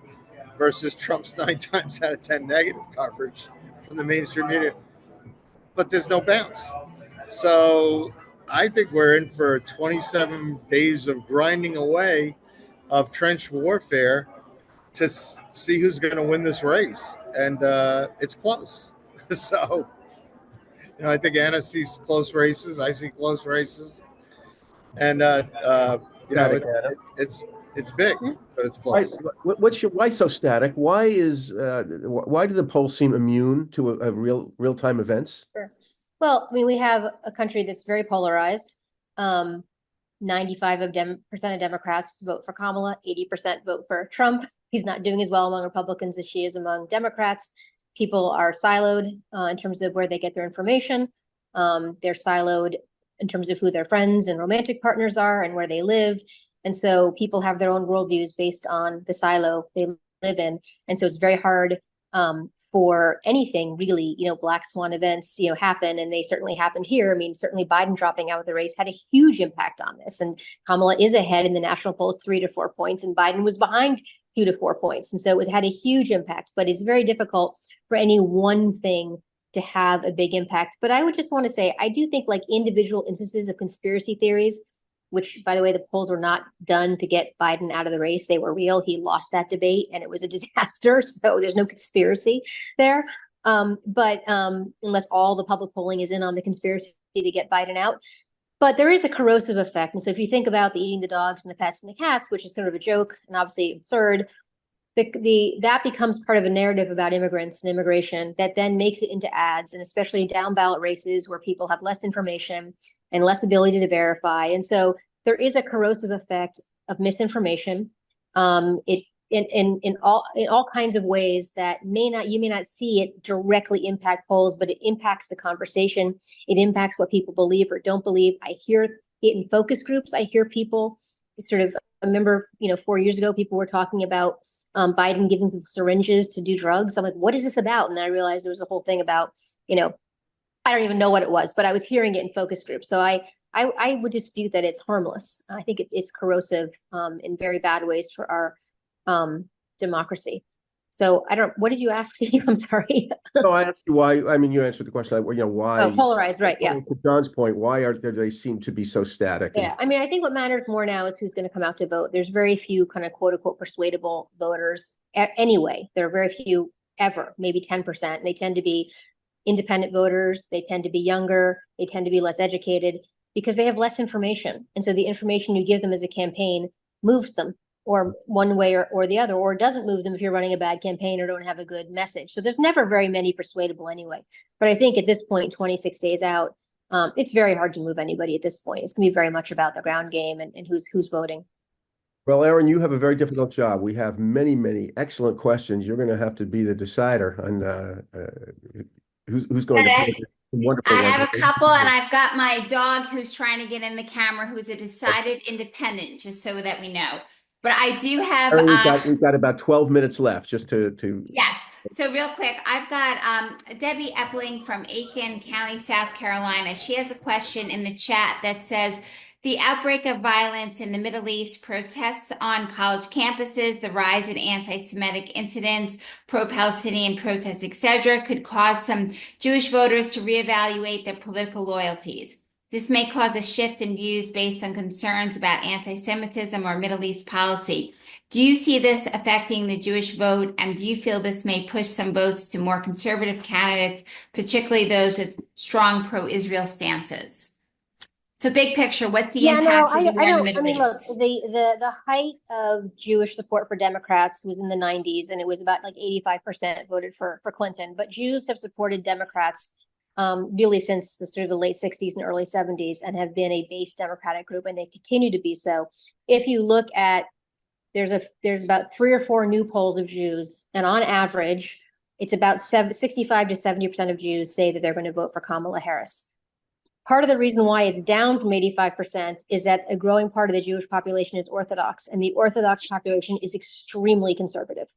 versus Trump's 9 times out of 10 negative coverage from the mainstream media. But there's no bounce. So I think we're in for 27 days of grinding away of trench warfare to see who's going to win this race. And it's close. So, I think Anna sees close races. I see close races. And, it's big, but it's close. Why so static? Why do the polls seem immune to a real-time events? Sure. Well, I mean, we have a country that's very polarized. 95% of Democrats vote for Kamala, 80% vote for Trump. He's not doing as well among Republicans as she is among Democrats. People are siloed in terms of where they get their information. They're siloed in terms of who their friends and romantic partners are and where they live. And so people have their own worldviews based on the silo they live in. And so it's very hard for anything really, black swan events, happen. And they certainly happened here. I mean, certainly Biden dropping out of the race had a huge impact on this. And Kamala is ahead in the national polls 3 to 4 points, and Biden was behind 2 to 4 points. And so it had a huge impact, but it's very difficult for any one thing to have a big impact. But I would just want to say, I do think like individual instances of conspiracy theories, which, by the way, the polls were not done to get Biden out of the race. They were real. He lost that debate and it was a disaster. So there's no conspiracy there. But unless all the public polling is in on the conspiracy to get Biden out. But there is a corrosive effect. And so if you think about the eating the dogs and the pets and the cats, which is sort of a joke and obviously absurd, that becomes part of a narrative about immigrants and immigration that then makes it into ads, and especially down ballot races where people have less information and less ability to verify. And so there is a corrosive effect of misinformation. It in all kinds of ways that you may not see it directly impact polls, but it impacts the conversation. It impacts what people believe or don't believe. I hear it in focus groups. I hear people sort of, I remember, 4 years ago, people were talking about Biden giving people syringes to do drugs. I'm like, what is this about? And then I realized there was a whole thing about, I don't even know what it was, but I was hearing it in focus groups. So I would dispute that it's harmless. I think it's corrosive in very bad ways for our democracy. So what did you ask, Steve? I'm sorry. No, I asked you why. I mean, you answered the question. Why? Oh, polarized, right? Yeah. To John's point, why they seem to be so static? Yeah, I mean, I think what matters more now is who's going to come out to vote. There's very few kind of quote unquote persuadable voters anyway. There are very few ever, maybe 10%. They tend to be independent voters. They tend to be younger. They tend to be less educated because they have less information. And so the information you give them as a campaign moves them, or one way or the other, or doesn't move them if you're running a bad campaign or don't have a good message. So there's never very many persuadable anyway. But I think at this point, 26 days out, it's very hard to move anybody at this point. It's going to be very much about the ground game and who's voting. Well, Erin, you have a very difficult job. We have many, many excellent questions. You're going to have to be the decider on who's going to be wonderful. I have a couple, and I've got my dog who's trying to get in the camera, who's a decided independent, just so that we know. But I do have. We've got about 12 minutes left, just to. Yes. So real quick, I've got Debbie Epling from Aiken County, South Carolina. She has a question in the chat that says, the outbreak of violence in the Middle East, protests on college campuses, the rise in anti-Semitic incidents, pro-Palestinian protests, etc., could cause some Jewish voters to reevaluate their political loyalties. This may cause a shift in views based on concerns about anti-Semitism or Middle East policy. Do you see this affecting the Jewish vote, and do you feel this may push some votes to more conservative candidates, particularly those with strong pro-Israel stances? So big picture, what's the impact of the war in the Middle East? Look, the height of Jewish support for Democrats was in the 90s, and it was about like 85% voted for Clinton. But Jews have supported Democrats really since the late 60s and early 70s, and have been a base Democratic group, and they continue to be so. If you look at, there's about 3 or 4 new polls of Jews, and on average, it's about 65 to 70% of Jews say that they're going to vote for Kamala Harris. Part of the reason why it's down from 85% is that a growing part of the Jewish population is Orthodox, and the Orthodox population is extremely conservative.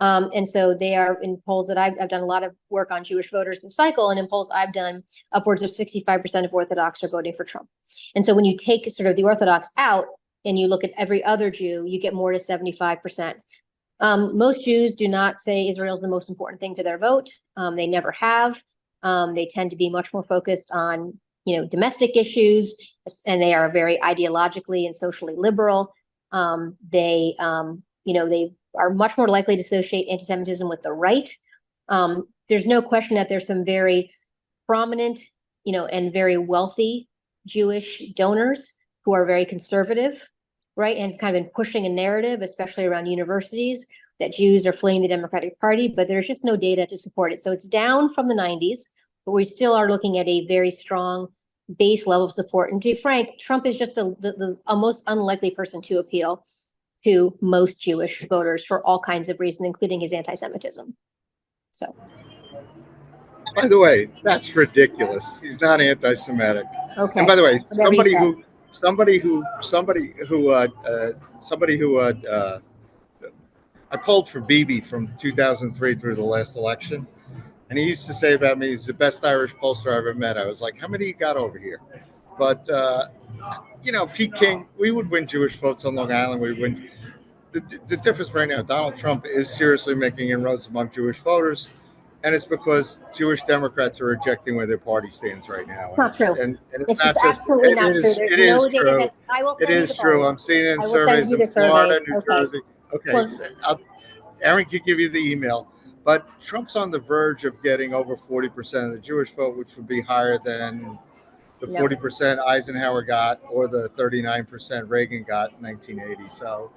And so they are, in polls that I've done a lot of work on Jewish voters this cycle, and in polls I've done, upwards of 65% of Orthodox are voting for Trump. And so when you take sort of the Orthodox out and you look at every other Jew, you get more to 75%. Most Jews do not say Israel is the most important thing to their vote. They never have. They tend to be much more focused on domestic issues, and they are very ideologically and socially liberal. They are much more likely to associate anti-Semitism with the right. There's no question that there's some very prominent, and very wealthy Jewish donors who are very conservative, right? And kind of been pushing a narrative, especially around universities, that Jews are fleeing the Democratic Party, but there's just no data to support it. So it's down from the 90s. But we still are looking at a very strong base level of support. And to be frank, Trump is just the most unlikely person to appeal to most Jewish voters for all kinds of reasons, including his anti-Semitism. So. By the way, that's ridiculous. He's not anti-Semitic. Okay. And by the way, somebody who I polled for Beebe from 2003 through the last election, and he used to say about me, he's the best Irish pollster I ever met. I was like, how many you got over here? But Pete King, we would win Jewish votes on Long Island. We win. The difference right now, Donald Trump is seriously making inroads among Jewish voters, and it's because Jewish Democrats are rejecting where their party stands right now. It's not true. And it's It's not just just, absolutely not true. There's it no is data true. that's, I will It send you is the true. polls. I'm seeing it in I will send surveys you in the survey. Florida, New Okay. Jersey. Okay, Well, Erin could give you the email, but Trump's on the verge of getting over 40% of the Jewish vote, which would be higher than the No. 40% Eisenhower got or the 39% Reagan got in 1980. So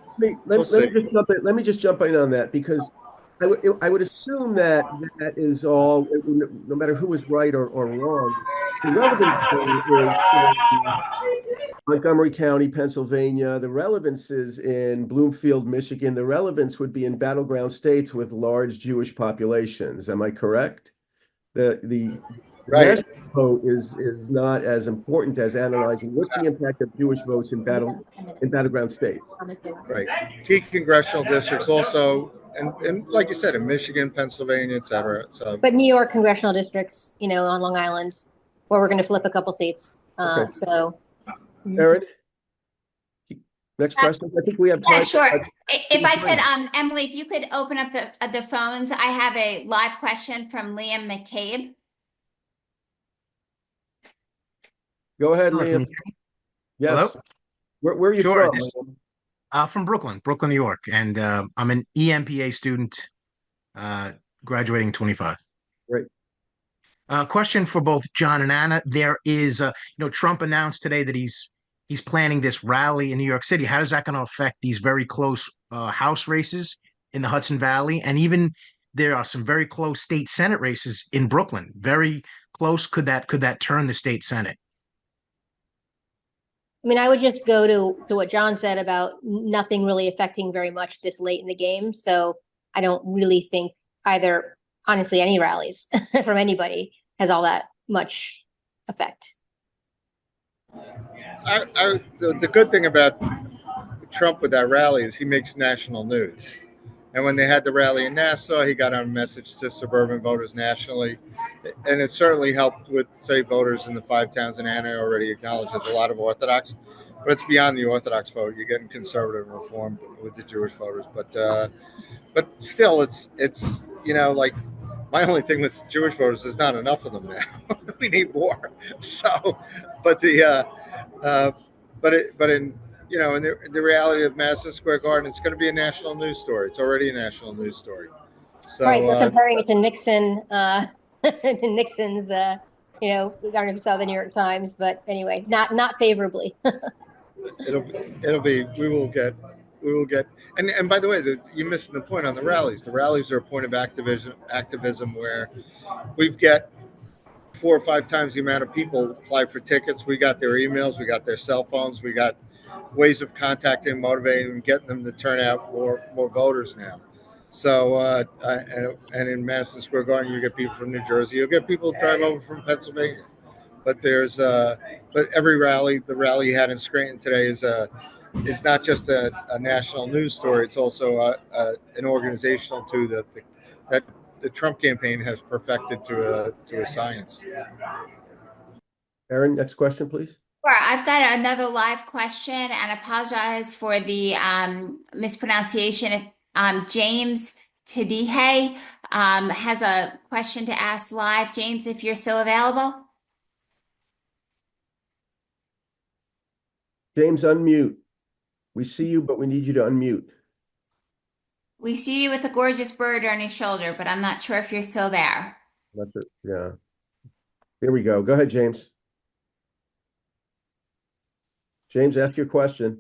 Let me just jump in on that, because I would assume that is all, no matter who is right or wrong. The relevance is in Montgomery County, Pennsylvania. The relevance is in Bloomfield, Michigan. The relevance would be in battleground states with large Jewish populations. Am I correct? The right. national vote is not as important as analyzing what's the impact of Jewish votes in battleground states. Right. Key congressional districts also, and like you said, in Michigan, Pennsylvania, et cetera. So, but New York congressional districts, on Long Island, where we're going to flip a couple seats. Okay. So, Erin, next question. I think we have time. Yeah, sure. If I could, Emily, if you could open up the phones, I have a live question from Liam McCabe. Go ahead, Sure, Liam. Yes. Hello? Where are you Sure, from? from Brooklyn, New York, and I'm an EMPA student, graduating 25. Great. Question for both John and Anna. There is, Trump announced today that he's planning this rally in New York City. How is that going to affect these very close House races in the Hudson Valley? And even there are some very close state Senate races in Brooklyn. Very close. Could that turn the state Senate? I mean, I would just go to what John said about nothing really affecting very much this late in the game. So I don't really think either, honestly, any rallies from anybody has all that much effect. the good thing about Trump with that rally is he makes national news. And when they had the rally in Nassau, he got a message to suburban voters nationally. And it certainly helped with, say, voters in the 5 towns, and Anna already acknowledges a lot of Orthodox. But it's beyond the Orthodox vote. You're getting conservative and reformed with the Jewish voters. But still, it's like, my only thing with Jewish voters is not enough of them now. We need more. So, but in the reality of Madison Square Garden, it's going to be a national news story. It's already a national news story. So, right, they're comparing it to Nixon, to Nixon's, I don't know if you saw the New York Times, but anyway, not favorably. we will get, and by the way, you missed the point on the rallies. The rallies are a point of activism where we've got 4 or 5 times the amount of people apply for tickets. We got their emails, we got their cell phones, we got ways of contacting, motivating them, getting them to turn out more voters now. So, and in Madison Square Garden, you get people from New Jersey, you'll get people drive over from Pennsylvania. But but every rally, the rally you had in Scranton today is not just a national news story. It's also an organizational tool that the Trump campaign has perfected to a science. Erin, next question, please. Sure, I've got another live question, and apologize for the mispronunciation. James Tidihe has a question to ask live. James, if you're still available. James, unmute. We see you, but we need you to unmute. We see you with a gorgeous bird on your shoulder, but I'm not sure if you're still there. That's it. Yeah. Here we go. Go ahead, James. James, ask your question.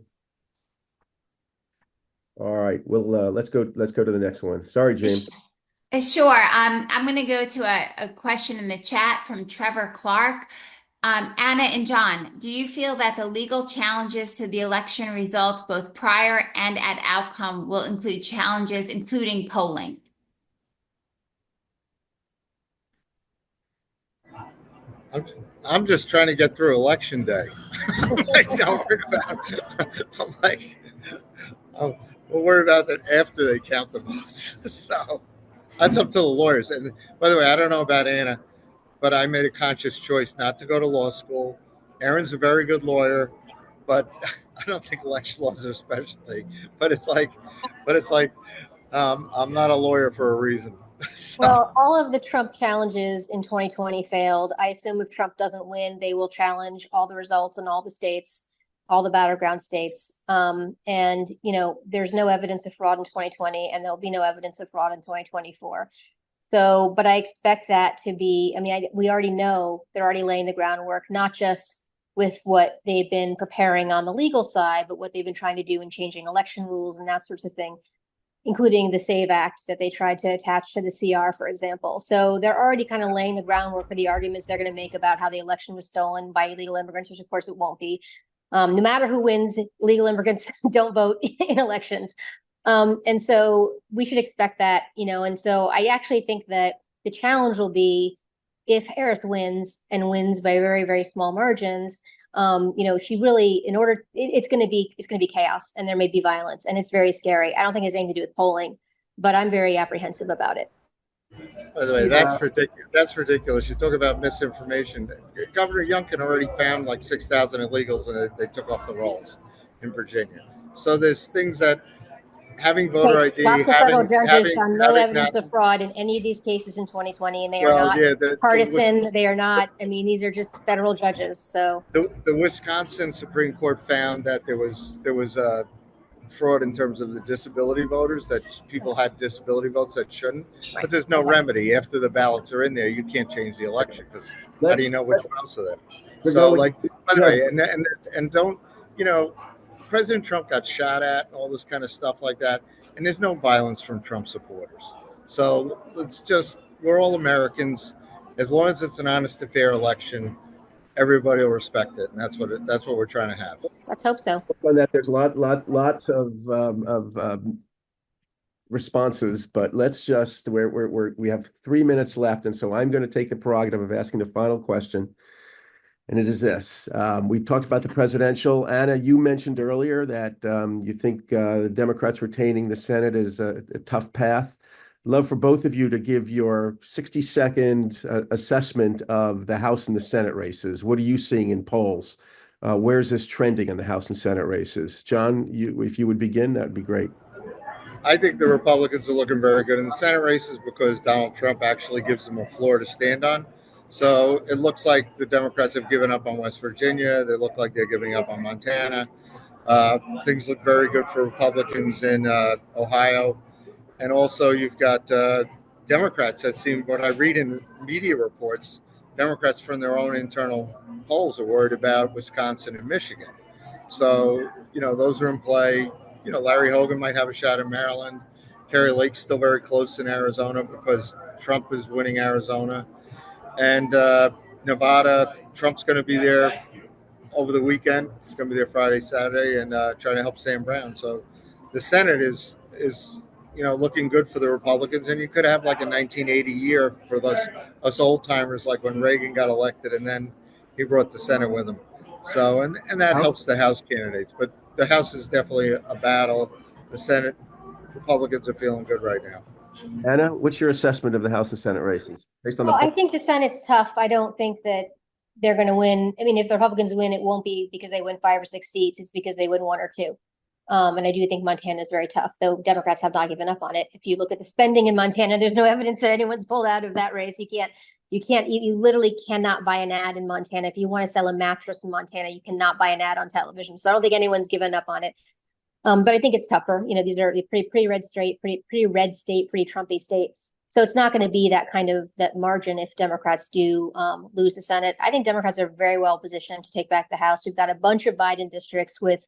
All right. Well, let's go to the next one. Sorry, James. Sure. I'm going to go to a question in the chat from Trevor Clark. Anna and John, do you feel that the legal challenges to the election results, both prior and at outcome, will include challenges, including polling? I'm, I'm just trying to get through election day. I'm like, not worried about. I'm like, I'm worried about that after they count the votes. So that's up to the lawyers. And by the way, I don't know about Anna, but I made a conscious choice not to go to law school. Erin's a very good lawyer, but I don't think election laws are a specialty. But it's like, I'm not a lawyer for a reason. So, Well, all of the Trump challenges in 2020 failed. I assume if Trump doesn't win, they will challenge all the results in all the states, all the battleground states. And, you know, there's no evidence of fraud in 2020, and there'll be no evidence of fraud in 2024. So, but I expect that to be, I mean, we already know they're already laying the groundwork, not just with what they've been preparing on the legal side, but what they've been trying to do in changing election rules and that sorts of thing, including the SAVE Act that they tried to attach to the CR, for example. So they're already kind of laying the groundwork for the arguments they're going to make about how the election was stolen by illegal immigrants, which of course it won't be. No matter who wins, illegal immigrants don't vote in elections. And so we should expect that, you know, and so I actually think that the challenge will be if Harris wins and wins by very, very small margins, you know, she really, in order, it's going to be chaos, and there may be violence, and it's very scary. I don't think it has anything to do with polling, but I'm very apprehensive about it. by the way, that's ridiculous. That's ridiculous. You talk about misinformation. Governor Youngkin already found like 6,000 illegals, and they took off the rolls in Virginia. So there's things that having voter ID, Lots of federal judges having, found no having evidence not, of fraud in any of these cases in 2020, and they are well, not yeah, partisan. They are not. I mean, these are just federal judges. So the Wisconsin Supreme Court found that there was fraud in terms of the disability voters, that people had disability votes that shouldn't. Right. But there's no remedy. After the ballots are in there, you can't change the election, because how do you know which ones are there? So, like, by the way, and don't, you know, President Trump got shot at, all this kind of stuff like that, and there's no violence from Trump supporters. So let's just, we're all Americans. As long as it's an honest and fair election, everybody will respect it, and that's what we're trying to have. let's hope so. On that, there's lots of responses, but let's just we have 3 minutes left, and so I'm going to take the prerogative of asking the final question, and it is this: we've talked about the presidential. Anna, you mentioned earlier that you think the Democrats retaining the Senate is a tough path. Love for both of you to give your 60-second assessment of the House and the Senate races. What are you seeing in polls? Where's this trending in the House and Senate races? John, if you would begin, that would be great. I think the Republicans are looking very good in the Senate races because Donald Trump actually gives them a floor to stand on. So it looks like the Democrats have given up on West Virginia. They look like they're giving up on Montana. Things look very good for Republicans in Ohio. And also you've got Democrats that seem, when I read in media reports, Democrats from their own internal polls are worried about Wisconsin and Michigan. So, you know, those are in play. You know, Larry Hogan might have a shot in Maryland. Kerry Lake's still very close in Arizona because Trump is winning Arizona. And Nevada, Trump's going to be there over the weekend. He's going to be there Friday, Saturday, and trying to help Sam Brown. So the Senate is you know, looking good for the Republicans, and you could have like a 1980 year for us old timers, like when Reagan got elected, and then he brought the Senate with him. So and that helps the House candidates, but the House is definitely a battle. The Senate, Republicans are feeling good right now. Anna, what's your assessment of the House and Senate races based on Well, I think the Senate's tough. I don't think that they're going to win. I mean, if the Republicans win, it won't be because they win 5 or 6 seats. It's because they win 1 or 2. And I do think Montana is very tough, though Democrats have not given up on it. If you look at the spending in Montana, there's no evidence that anyone's pulled out of that race. You literally cannot buy an ad in Montana. If you want to sell a mattress in Montana, you cannot buy an ad on television. So I don't think anyone's given up on it. But I think it's tougher. You know, these are pretty red state, pretty red state, pretty Trumpy state. So it's not going to be that kind of that margin if Democrats do lose the Senate. I think Democrats are very well positioned to take back the House. We've got a bunch of Biden districts with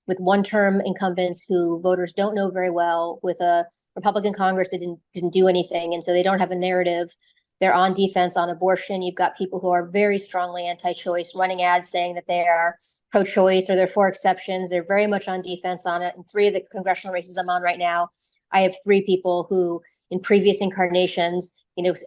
one-term incumbents who voters don't know very well, with a Republican Congress that didn't do anything, and so they don't have a narrative. They're on defense on abortion. You've got people who are very strongly anti-choice, running ads saying that they are pro-choice or they're for exceptions. They're very much on defense on it. And 3 of the congressional races I'm on right now, I have 3 people who, in previous incarnations,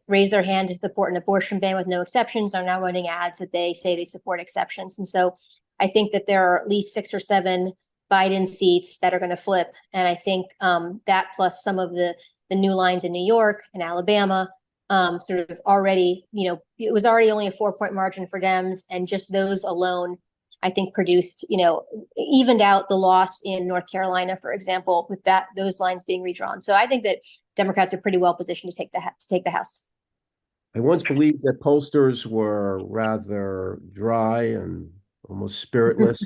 raised their hand to support an abortion ban with no exceptions are now running ads that they say they support exceptions. And so I think that there are at least 6 or 7 Biden seats that are going to flip. And I think that plus some of the new lines in New York and Alabama sort of already, it was already only a 4-point margin for Dems. And just those alone, I think produced, evened out the loss in North Carolina, for example, with those lines being redrawn. So I think that Democrats are pretty well positioned to take the House. I once believed that pollsters were rather dry and almost spiritless,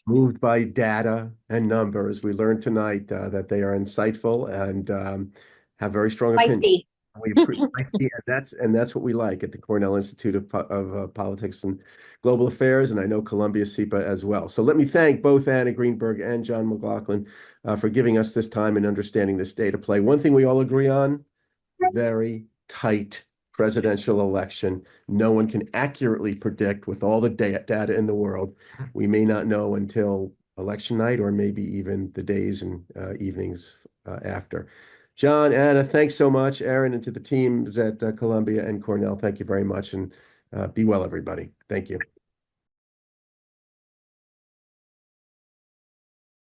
moved by data and numbers. We learned tonight that they are insightful and have very strong opinions. Feisty. And that's what we like at the Cornell Institute of Politics and Global Affairs, and I know Columbia SIPA as well. So let me thank both Anna Greenberg and John McLaughlin for giving us this time and understanding this data play. One thing we all agree on, very tight presidential election. No one can accurately predict with all the data in the world. We may not know until election night or maybe even the days and evenings after. John, Anna, thanks so much. Erin, and to the teams at Columbia and Cornell, thank you very much. And be well, everybody. Thank you.